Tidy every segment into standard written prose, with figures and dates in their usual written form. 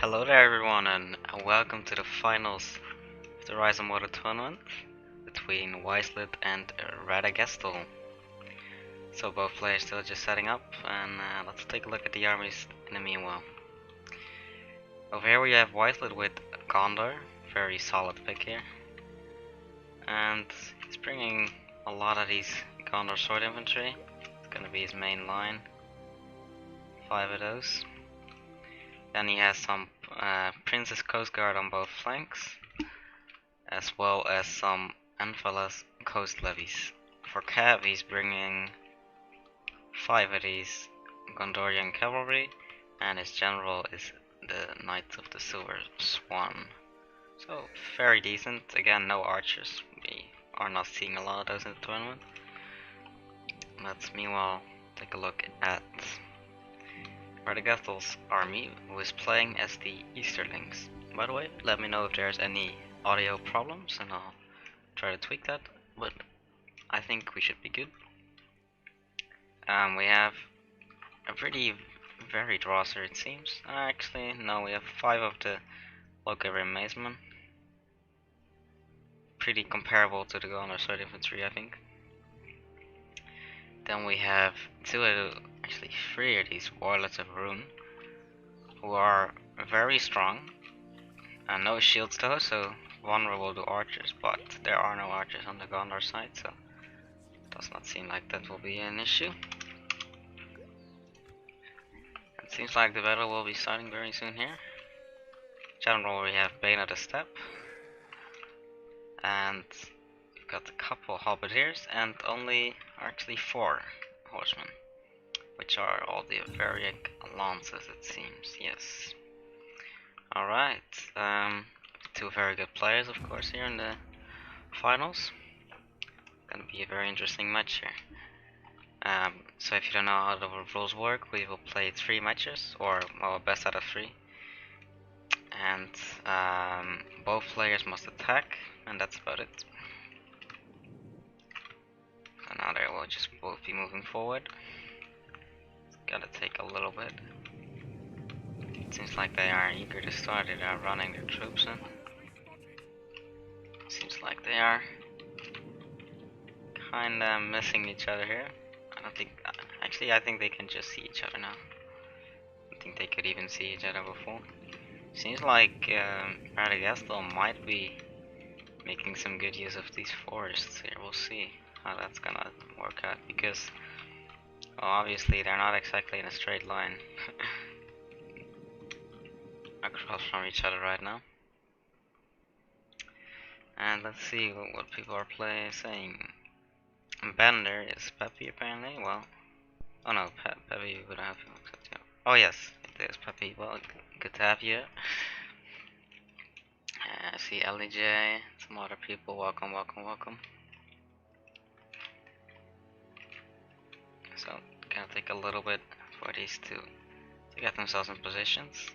Hello there everyone and welcome to the finals of the Rise of Mordor tournament between Wiselet and Radegastl. So both players still just setting up and let's take a look at the armies in the meanwhile. Over here we have Wiselet with Gondor, very solid pick here. And he's bringing a lot of these Gondor sword infantry. It's gonna be his main line. 5 of those. Then he has some Princess Coast Guard on both flanks, as well as some Anfalas coast levies. For Cav he's bringing 5 of these Gondorian cavalry, and his general is the Knights of the Silver Swan. So very decent. Again, no archers. We are not seeing a lot of those in the tournament. Let's meanwhile take a look at Radegastl's army, who is playing as the Easterlings. By the way, let me know if there's any audio problems and I'll try to tweak that, but I think we should be good. We have a pretty varied roster it seems. Actually, no, we have 5 of the Locator Mazemen. Pretty comparable to the Gondor Sword Infantry, I think. Then we have 3 of these Warlords of Rune, who are very strong. No shields though, so vulnerable to archers, but there are no archers on the Gondor side, so it does not seem like that will be an issue. It seems like the battle will be starting very soon here. General, we have Bane of the Steppe, and we've got a couple Halberdiers and actually 4 horsemen, which are all the various lances it seems, yes. Alright, 2 very good players of course here in the finals. Gonna be a very interesting match here. So if you don't know how the rules work, we will play 3 matches, or well, best out of 3. And both players must attack, and that's about it. So now they will just both be moving forward. It's gotta take a little bit. It seems like they are eager to start. They are running their troops in. Seems like they are kinda missing each other here. I don't think. Actually, I think they can just see each other now. I don't think they could even see each other before. Seems like Radegastl might be making some good use of these forests here. We'll see how that's gonna work out, because well, obviously they're not exactly in a straight line across from each other right now. And let's see what people are saying. Bender is Peppy apparently. Well, oh no, Peppy would have. Oh yes, it is Peppy. Well, good to have you. I see LEJ, some other people. Welcome, welcome, welcome. So, gonna take a little bit for these two to get themselves in positions.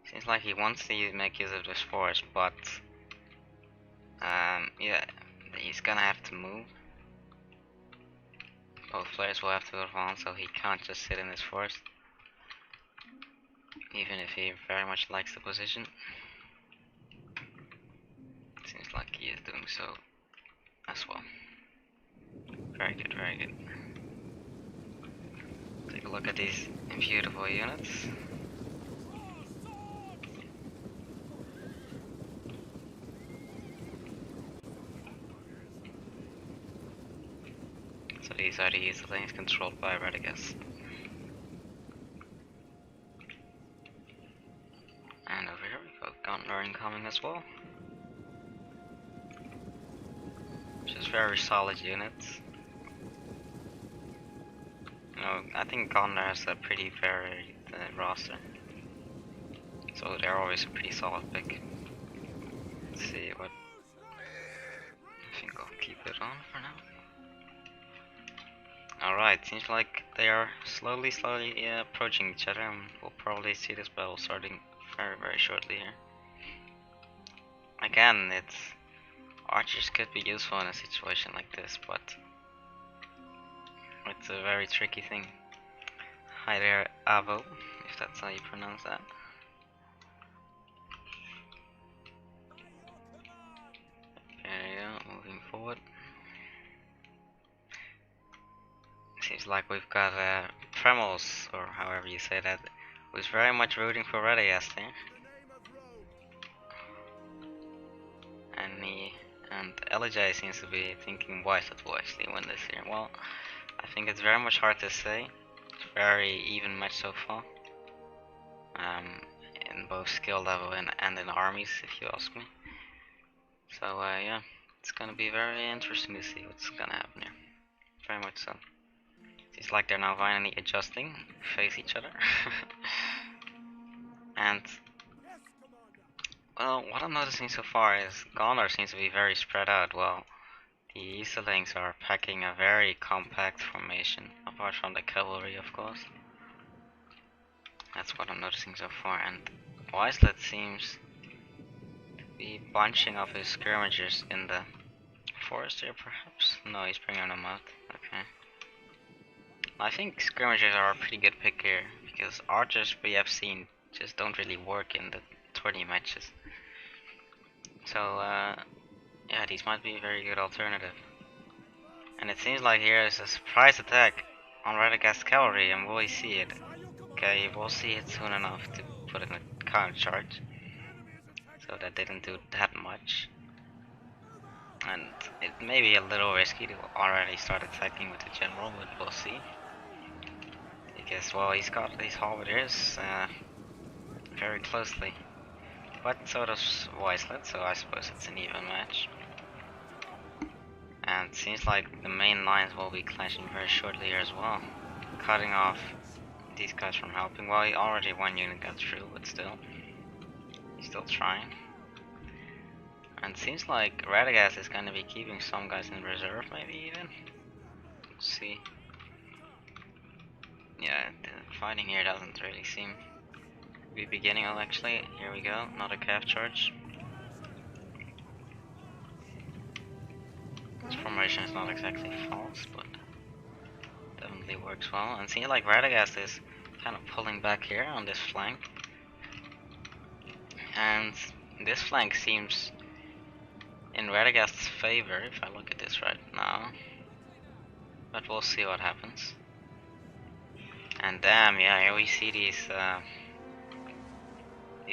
Seems like he wants to make use of this forest, but yeah, he's gonna have to move. Both players will have to advance, so he can't just sit in this forest, even if he very much likes the position. Seems like he is doing so as well. Very good, very good. Take a look at these beautiful units. So these are the Easterlings controlled by Radegastl. And over here we got Gondor incoming as well. Just very solid units. You know, I think Gondor has a pretty varied roster, so they're always a pretty solid pick. Let's see what. I think I'll keep it on for now. Alright, seems like they are slowly approaching each other, and we'll probably see this battle starting very shortly here. Again, archers could be useful in a situation like this, but it's a very tricky thing. Hi there, Avo. if that's how you pronounce that. There you go, moving forward. Seems like we've got Premos, or however you say that, who's very much rooting for Radegastl. And LJ seems to be thinking Wiselet will actually win this here. Well, I think it's very much hard to say. It's very even match so far. In both skill level and in armies, if you ask me. So yeah, it's gonna be very interesting to see what's gonna happen here. Very much so. Seems like they're now finally adjusting, face each other. And well, what I'm noticing so far is Gondor seems to be very spread out. Well, the Easterlings are packing a very compact formation, apart from the cavalry, of course. That's what I'm noticing so far. And Wiselet seems to be bunching up his skirmishers in the forest here, perhaps? No, he's bringing them out. Okay. I think skirmishers are a pretty good pick here, because archers we have seen just don't really work in the tourney matches. So, yeah, these might be a very good alternative. And it seems like here is a surprise attack on Radegastl cavalry, and will we see it? Okay, we'll see it soon enough to put in a counter charge. So that didn't do that much. And it may be a little risky to already start attacking with the general, but we'll see. Because, well, he's got these halberdiers very closely. But so does Wiselet, so I suppose it's an even match. And it seems like the main lines will be clashing very shortly here as well. Cutting off these guys from helping. Well, already one unit got through, but still. He's still trying. And it seems like Radegastl is going to be keeping some guys in reserve, maybe even. Let's see. Yeah, the fighting here doesn't really seem to be beginning. Oh, actually, here we go. Another calf charge. This formation is not exactly false, but definitely works well. And it seems like Radegastl is kind of pulling back here on this flank. And this flank seems in Radegastl's favor, if I look at this right now. But we'll see what happens. And damn, yeah, here we see these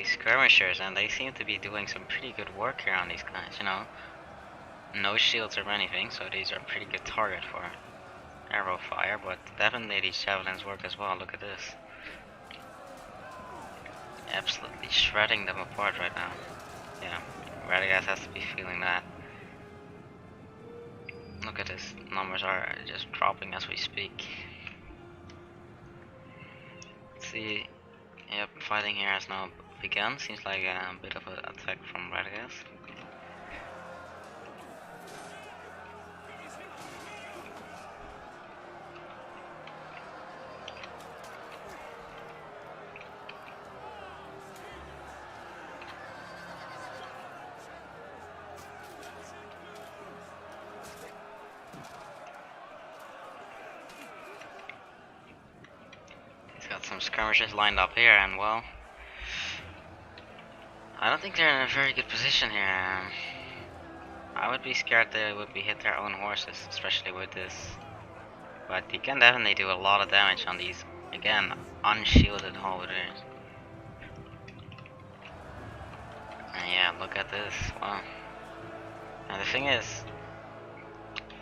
skirmishers, and they seem to be doing some pretty good work here on these guys, you know. No shields or anything, so these are a pretty good target for arrow fire, but definitely these javelins work as well. Look at this. Absolutely shredding them apart right now. Yeah, Radegastl has to be feeling that. Look at this, numbers are just dropping as we speak. Let's see, yep, fighting here has now begun. Seems like a bit of an attack from Radegastl. Got some skirmishers lined up here, and well, I don't think they're in a very good position here. I would be scared they would be hit their own horses, especially with this. But you can definitely do a lot of damage on these, again, unshielded halberdiers. And yeah, look at this, wow. And the thing is,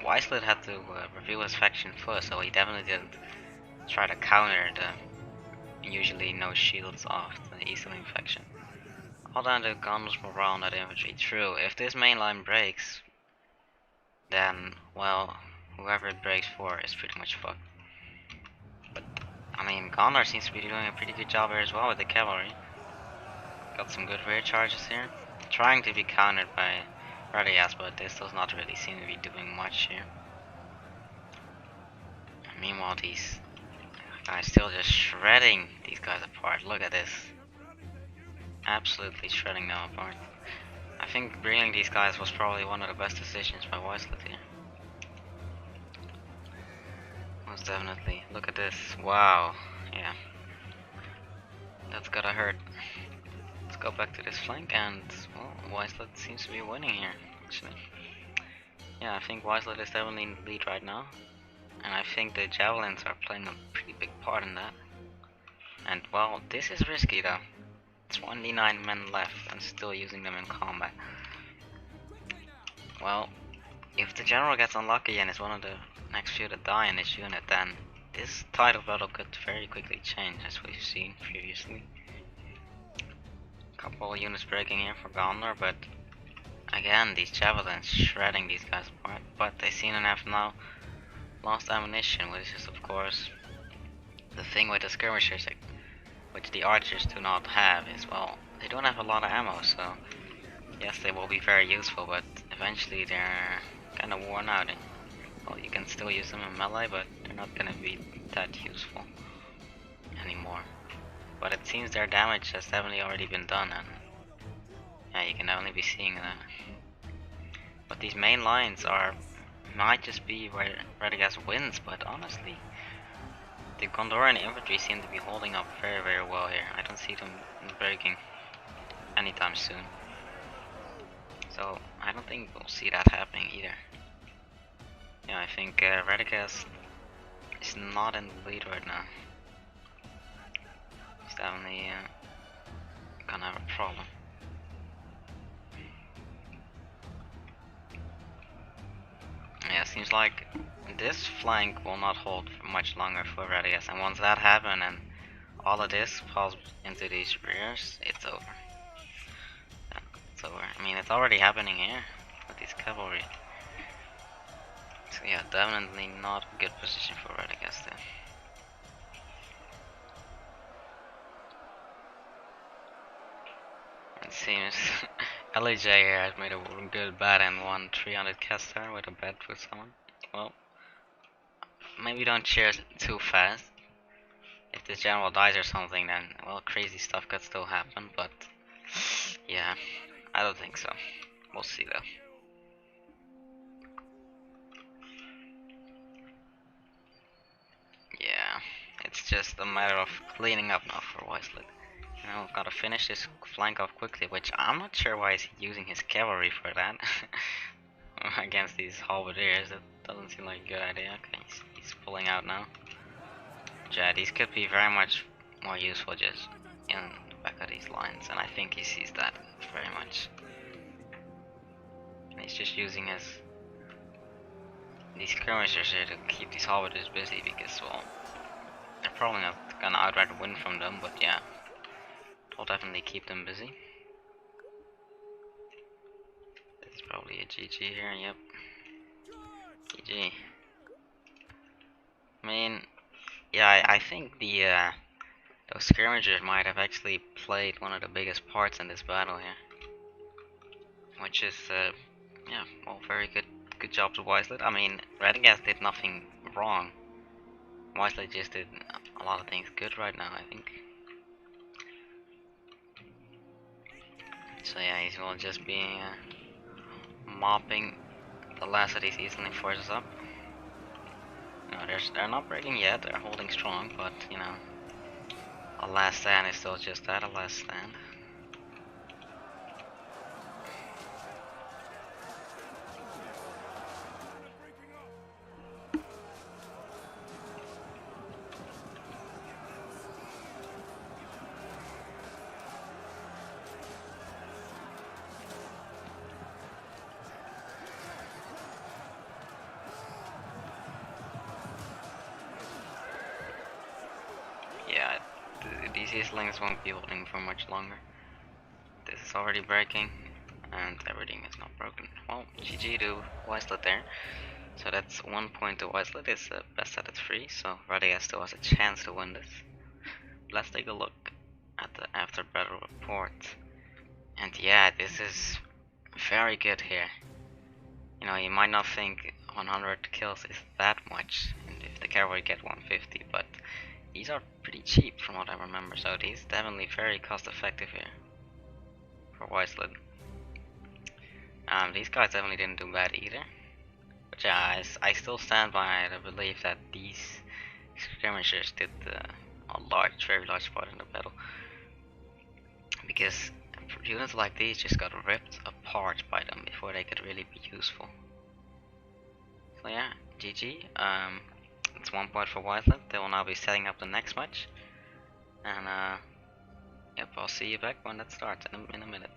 Wiselet had to reveal his faction first, so he definitely didn't try to counter the usually no shields off the Easterling faction. All down to Gondor's morale on that infantry. True, if this main line breaks, then, well, whoever it breaks for is pretty much fucked. But, I mean, Gondor seems to be doing a pretty good job here as well with the cavalry. Got some good rear charges here. Trying to be countered by Radegastl, but this does not really seem to be doing much here. And meanwhile, these guys still just shredding these guys apart. Look at this. Absolutely shredding them apart. I think bringing these guys was probably one of the best decisions by Wiselet here. Most definitely. Look at this. Wow. Yeah. That's gotta hurt. Let's go back to this flank and, well, Wiselet seems to be winning here, actually. Yeah, I think Wiselet is definitely in the lead right now. And I think the javelins are playing a pretty big part in that. And, well, this is risky though. 29 men left and still using them in combat. Well, if the general gets unlucky and is one of the next few to die in this unit, then this title battle could very quickly change, as we've seen previously. Couple of units breaking here for Gondor, but again, these javelins shredding these guys apart. But they seem to have now lost ammunition, which is of course the thing with the skirmishers, which the archers do not have. Is, well, they don't have a lot of ammo, so yes, they will be very useful, but eventually they're kind of worn out. And, well, you can still use them in melee, but they're not gonna be that useful anymore. But it seems their damage has definitely already been done, and yeah, you can definitely be seeing that. But these main lines might just be where Radegastl wins, but honestly, the Gondorian infantry seem to be holding up very, very well here. I don't see them breaking anytime soon. So I don't think we'll see that happening either. Yeah, I think Radegastl is not in the lead right now. He's definitely gonna have a problem. Yeah, seems like this flank will not hold for much longer for Radegastl, and once that happens and all of this falls into these rears, it's over. It's over. I mean, it's already happening here with these cavalry. So yeah, definitely not a good position for Radegastl. It seems LJ here has made a good bet and won 300 caster with a bet with someone. Well, maybe don't cheer too fast. If this general dies or something, then, well, crazy stuff could still happen, but yeah, I don't think so. We'll see though. Yeah, it's just a matter of cleaning up now for Wiselet. You know, gotta finish this flank off quickly, which I'm not sure why he's using his cavalry for that. Against these halberdiers, that doesn't seem like a good idea. Okay, he's pulling out now. Yeah, these could be very much more useful just in the back of these lines, and I think he sees that very much. And he's just using these skirmishers here to keep these halberdiers busy, because, well, they're probably not gonna outright win from them, but yeah, it'll definitely keep them busy. This is probably a GG here, yep. GG. I mean, yeah, I think those skirmishers might have actually played one of the biggest parts in this battle here. Which is, yeah, well, very good job to Wiselet. I mean, Radegastl did nothing wrong. Wiselet just did a lot of things good right now, I think. So yeah, he's will just be mopping the last of these Eastern forces up. You know, they're not breaking yet, they're holding strong, but, you know, a last stand is still just that, a last stand. Yeah, these Eastlings won't be holding for much longer. This is already breaking, and everything is not broken. Well, GG to Wiselet there. So that's 1 point to Wiselet. It's best out of 3, so Radegastl still has a chance to win this. Let's take a look at the after battle report. And yeah, this is very good here. You know, you might not think 100 kills is that much, and if the cavalry get 150, but these are pretty cheap from what I remember, so these definitely very cost effective here for Wiselet. These guys definitely didn't do bad either. But yeah, I still stand by the belief that these skirmishers did a very large part in the battle. because units like these just got ripped apart by them before they could really be useful. So yeah, GG. It's 1 point for Wiselet. They will now be setting up the next match, and yep, I'll see you back when that starts in a minute.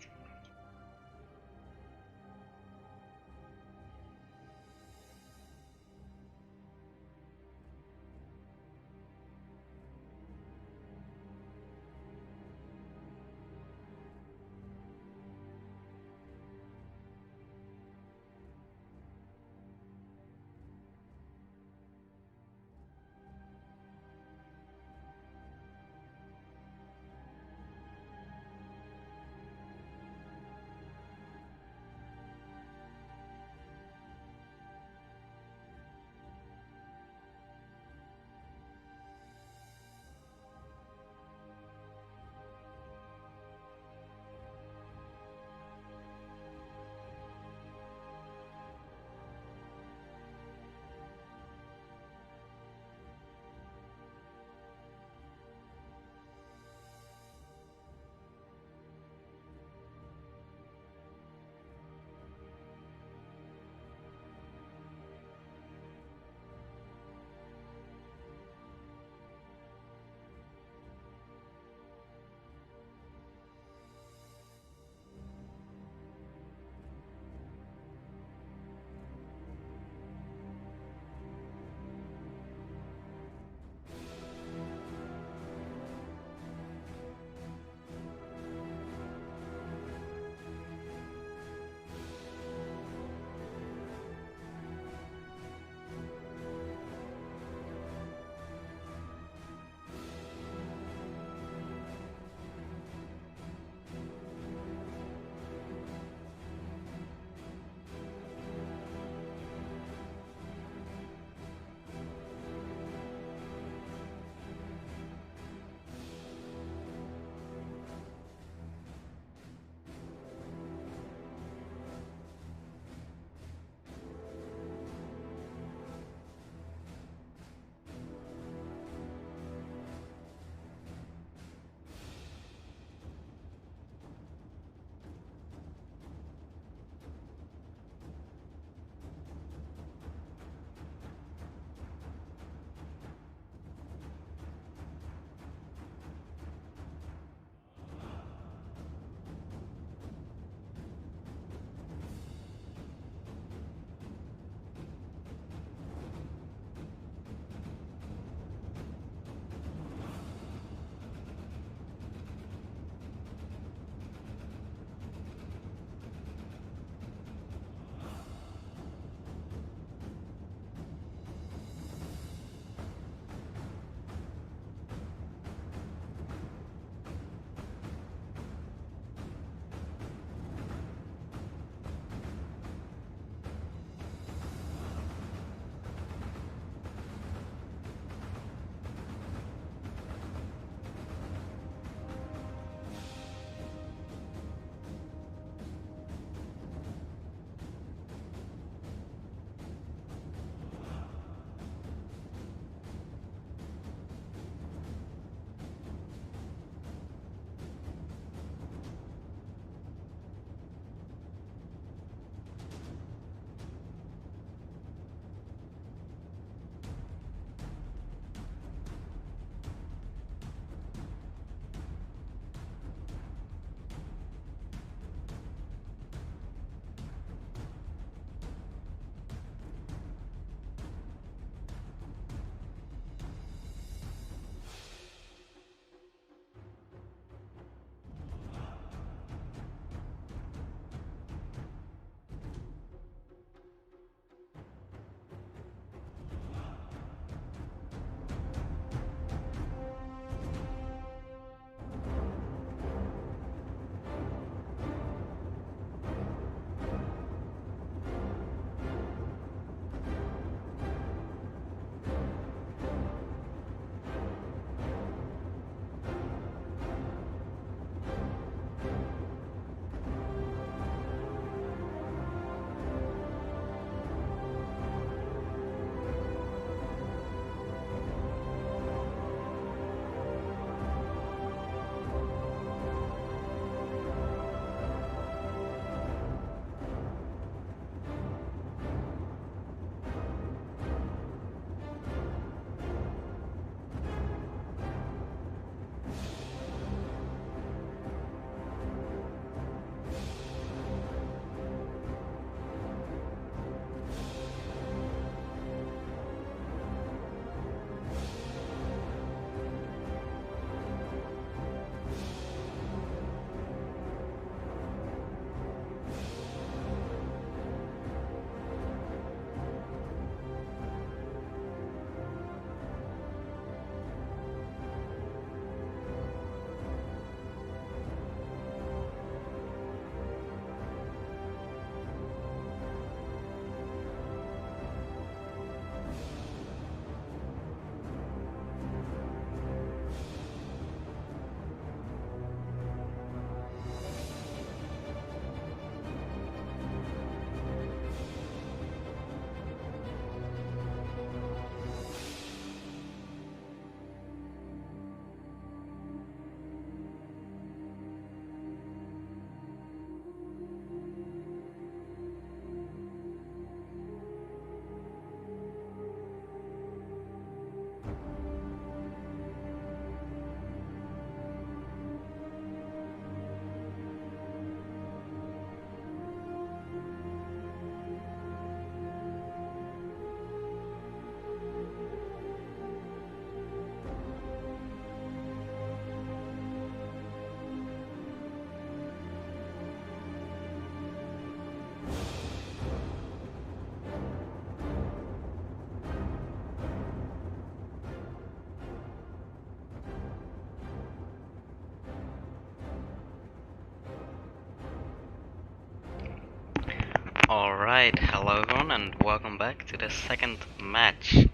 Alright, hello everyone and welcome back to the second match.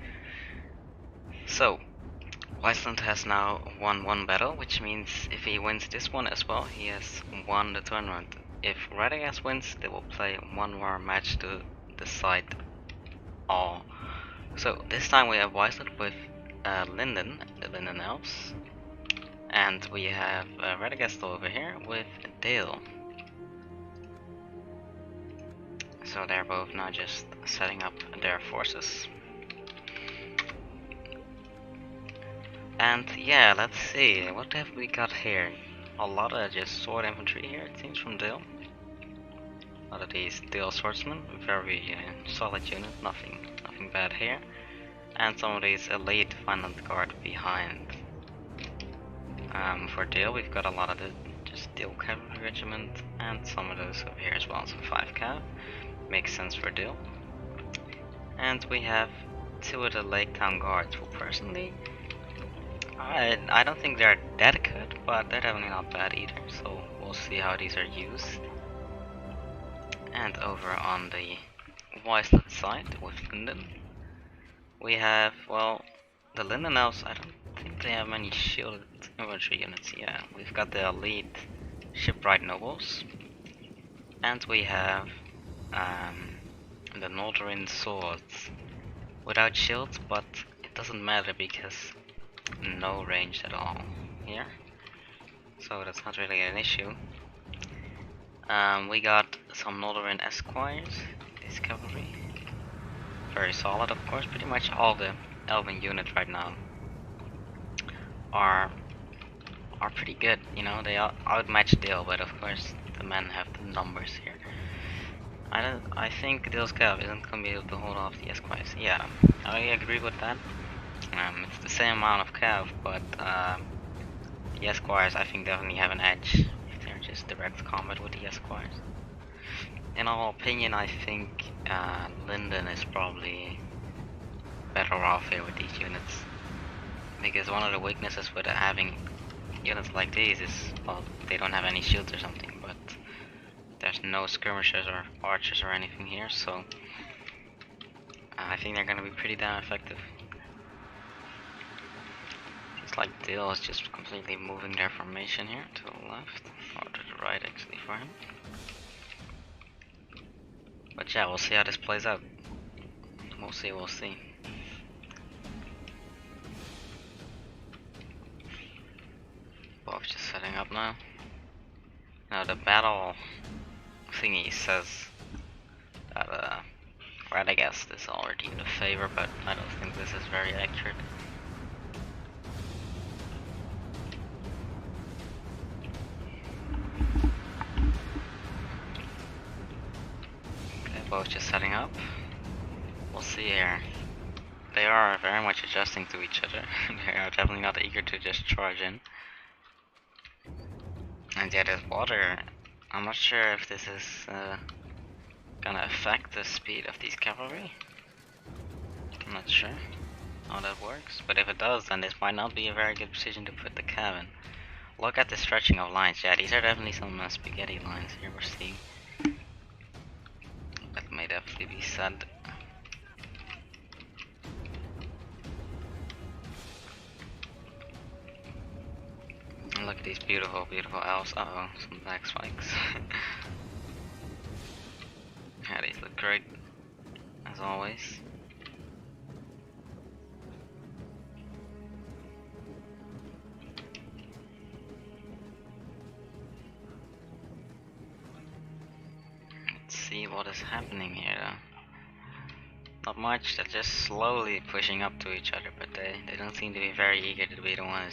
So, Wiseletman has now won one battle, which means if he wins this one as well, he has won the tournament. If Radegastl wins, they will play one more match to decide all. So, this time we have Wiseletman with Linden, the Linden Elves, and we have Radegastl over here with Dale. So they're both now just setting up their forces. And yeah, let's see, what have we got here? A lot of just sword infantry here, it seems, from Dale. A lot of these Dale swordsmen, very solid unit, nothing bad here. And some of these elite Finland guard behind. For Dale, we've got a lot of the just Dale cavalry regiment, and some of those over here as well, so 5 cav. Makes sense for Dale. And we have 2 of the Lake Town guards, who personally I don't think they're that good, but they're definitely not bad either, so we'll see how these are used. And over on the Wiseletman side with Linden, we have, well, the Linden Elves. I don't think they have many shielded infantry units. Yeah, we've got the elite shipwright nobles, and we have the Mordor swords without shields, but it doesn't matter because no range at all here, so that's not really an issue. We got some Northern Esquires, this cavalry, very solid of course. Pretty much all the elven units right now are pretty good, you know, they outmatch Dale, but of course the men have the numbers here. I think Dale's cav isn't gonna be able to hold off the Esquires. Yeah, I agree with that. It's the same amount of cav, but the Esquires I think definitely have an edge if they're just direct combat with the Esquires. In all opinion, I think Linden is probably better off here with these units, because one of the weaknesses with having units like these is, well, they don't have any shields or something, but there's no skirmishers or archers or anything here, so I think they're gonna be pretty damn effective. It's like Dale is just completely moving their formation here to the left, or to the right actually for him. But yeah, we'll see how this plays out. We'll see. Both just setting up now. Now the battle thingy says that Radegastl is already in the favor, but I don't think this is very accurate. Okay, both just setting up. We'll see here. They are very much adjusting to each other. They are definitely not eager to just charge in. And yeah, there's water. I'm not sure if this is gonna affect the speed of these cavalry. I'm not sure how that works, but if it does, then this might not be a very good position to put the cav in. Look at the stretching of lines. Yeah, these are definitely some spaghetti lines here we're seeing. That may definitely be said. And look at these beautiful, beautiful elves. Uh oh, some back spikes. Yeah, these look great, as always. Let's see what is happening here though. Not much, they're just slowly pushing up to each other, but they don't seem to be very eager to be the one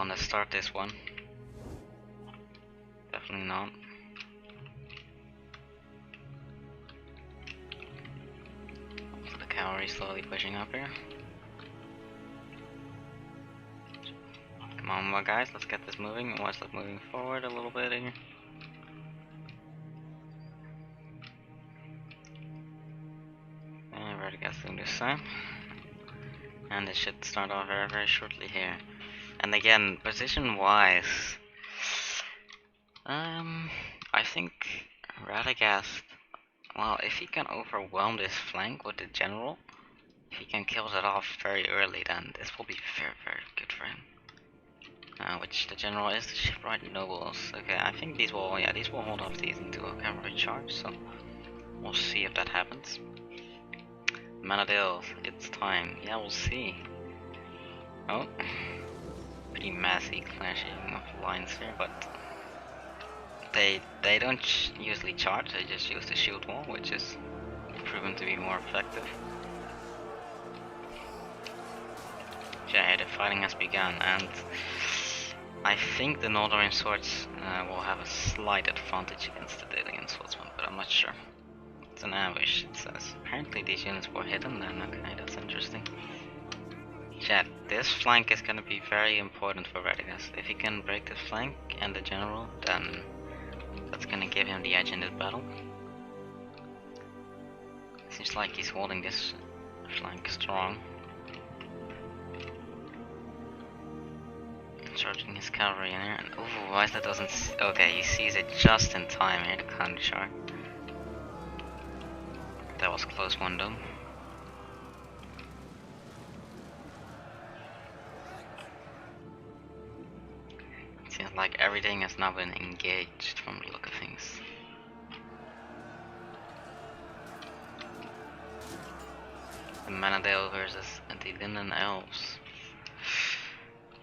to start this one. Definitely not. So the cavalry slowly pushing up here. Come on, more guys, let's get this moving. Wiseletman moving forward a little bit here. And Radegastl this time. And it should start off very, very shortly here. And again, position wise, I think Radegastl Well, if he can overwhelm this flank with the general, if he can kill that off very early, then this will be very, very good for him. Which the general is the shipwright nobles. Okay, I think these will, yeah, these will hold off these into a cavalry charge, so we'll see if that happens. Manadil, it's time. Yeah, we'll see. Oh, pretty messy clashing of lines here, but they don't usually charge. They just use the shield wall, which is proven to be more effective. Yeah, the fighting has begun, and I think the Northern swords will have a slight advantage against the Dalian swordsman, but I'm not sure. It's an ambush, it says. Apparently these units were hidden then, okay, that's interesting. Yeah, this flank is gonna be very important for Radegastl. If he can break this flank and the general, then that's gonna give him the edge in this battle. Seems like he's holding this flank strong. Charging his cavalry in here, and ooh, Wiseletman doesn't. Okay, he sees it just in time here, the counter charge. That was a close one though. It seems like everything has now been engaged from the look of things. The Manadale versus the Linden Elves.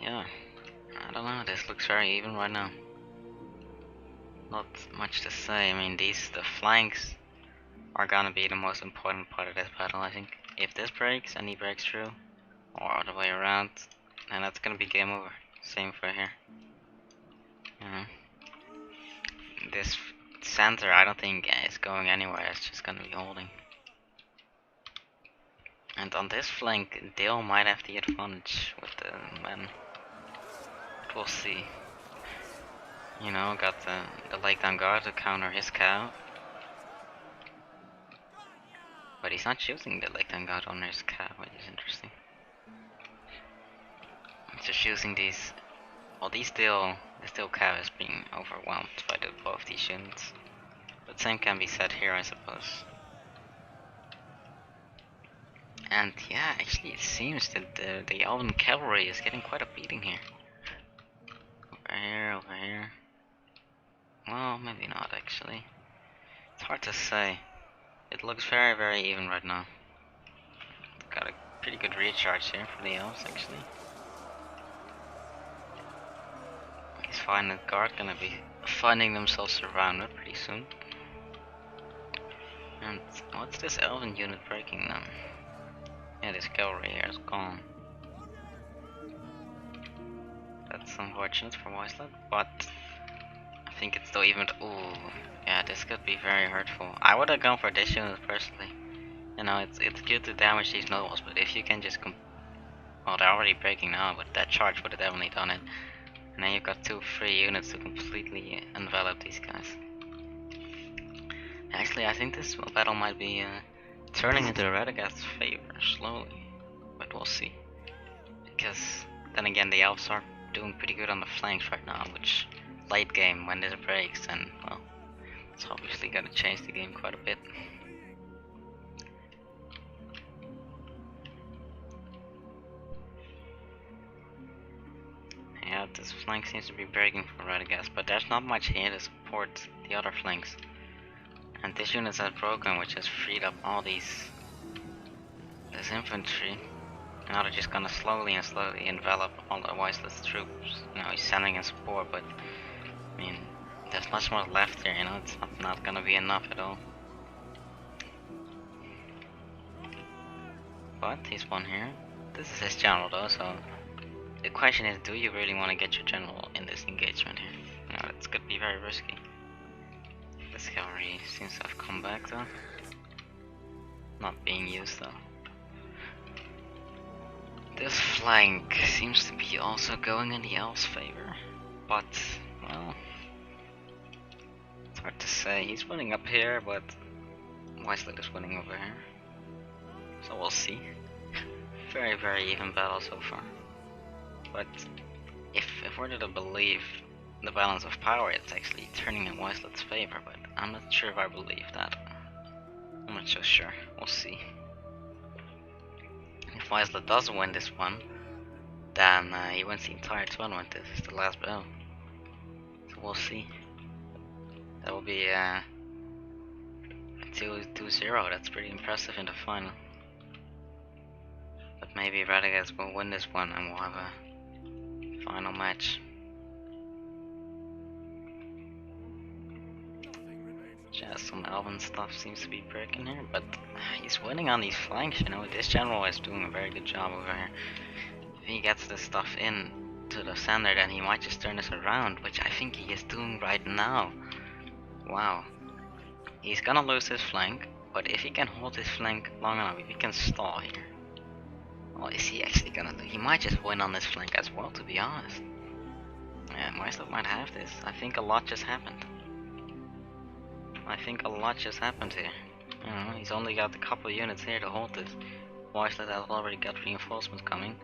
Yeah. I don't know, this looks very even right now. Not much to say. I mean, the flanks are gonna be the most important part of this battle, I think. If this breaks and he breaks through, or other way around, then that's gonna be game over. Same for here. This center, I don't think is going anywhere. It's just gonna be holding. And on this flank, Dale might have the advantage with the men. We'll see. You know, got the Lake Down Guard to counter his cow. But he's not choosing the Lake Down Guard on his cow, which is interesting. He's just using these. Well, the steel cow is being overwhelmed by both these units. But same can be said here, I suppose. And yeah, actually it seems that the Elven cavalry is getting quite a beating here. Over here. Well, maybe not actually. It's hard to say. It looks very, very even right now. Got a pretty good recharge here for the elves actually. He's finding the guard gonna be finding themselves surrounded pretty soon. And what's this elven unit breaking now? Yeah, this cavalry here is gone. That's unfortunate for Wiseletman, but I think it's still even. Ooh, yeah, this could be very hurtful. I would have gone for this unit personally. You know, it's good to damage these nobles, but if you can just well, they're already breaking now, but that charge would have definitely done it. And then you've got 2 free units to completely envelop these guys. Actually, I think this battle might be turning into Radegast's favor slowly, but we'll see. Because then again, the elves are doing pretty good on the flanks right now, which late game when this breaks, then well, it's obviously gonna change the game quite a bit. Yeah, this flank seems to be breaking for Radegastl, but there's not much here to support the other flanks. And this unit has broken, which has freed up all this infantry. And now they're just gonna slowly envelop all the Wiselet's troops. You know, he's sending in support, but I mean, there's much more left here, you know, it's not gonna be enough at all. But he's won here. This is his general though, so the question is, do you really want to get your general in this engagement here? You know, it's gonna be very risky. This cavalry seems to have come back though. Not being used though. This flank seems to be also going in the elves' favor, but well, it's hard to say. He's winning up here, but Wiseletman is winning over here. So we'll see. Very, very even battle so far. But if we're to believe the balance of power, it's actually turning in Wiselet's favor, but I'm not sure if I believe that. I'm not so sure. We'll see. If Wiselet does win this one, then he wins the entire tournament. This is the last battle. So we'll see. That will be 2-0. That's pretty impressive in the final. But maybe Radegastl will win this one and we'll have a final match. Just some Elven stuff seems to be breaking here, but he's winning on these flanks, you know. This general is doing a very good job over here. If he gets this stuff in to the center, then he might just turn this around, which I think he is doing right now. Wow. He's gonna lose his flank, but if he can hold his flank long enough, if he can stall here. Well, is he actually gonna do? He might just win on this flank as well, to be honest. Yeah, Wiselet might have this. I think a lot just happened. I think a lot just happened here. You know, he's only got a couple units here to hold this. Wiselet has already got reinforcements coming.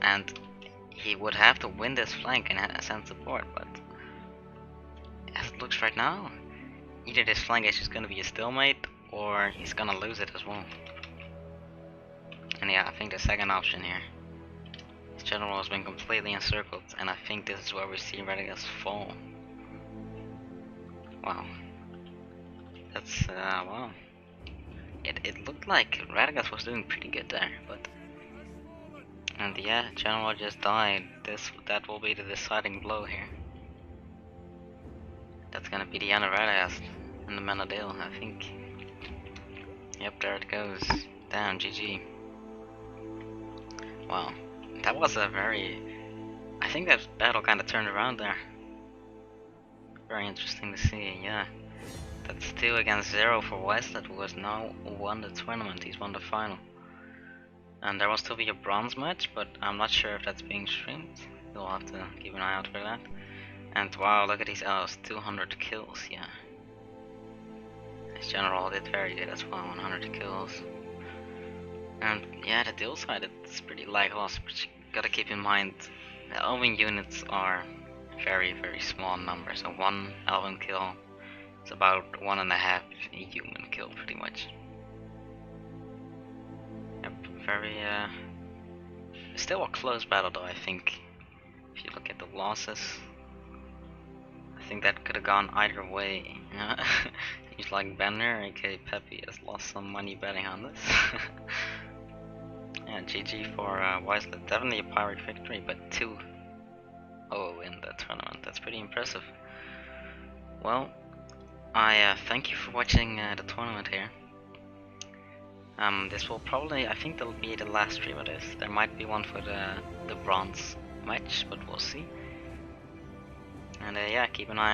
And he would have to win this flank and send support, but as it looks right now, either this flank is just gonna be a stalemate, or he's gonna lose it as well. And yeah, I think the second option here. His general has been completely encircled, and I think this is where we see Radegastl fall. Wow. That's, wow. It looked like Radegastl was doing pretty good there, but... And yeah, general just died. That will be the deciding blow here. That's gonna be the end of Radegastl in the Menadale, I think. Yep, there it goes. Damn, GG. Wow. That was a very... I think that battle kinda turned around there. Very interesting to see, yeah. That's 2 against 0 for Wiselet, who has now won the tournament. He's won the final. And there will still be a bronze match, but I'm not sure if that's being streamed. You'll have to keep an eye out for that. And wow, look at these elves, 200 kills, yeah. His general did very good as well, 100 kills. And yeah, the dual side, it's pretty lackluster, but you gotta keep in mind, the elven units are very, very small numbers. So 1 elven kill is about 1.5 human kill, pretty much. Yep, very, still a close battle though, I think. If you look at the losses, I think that could have gone either way. He's like Banner, aka Peppy, has lost some money betting on this. Yeah, GG for Wiselet. Definitely a pirate victory, but 2-0 in the tournament. That's pretty impressive. Well, I thank you for watching the tournament here. This will probably, I think that'll be the last stream of this. There might be one for the bronze match, but we'll see. And yeah, keep an eye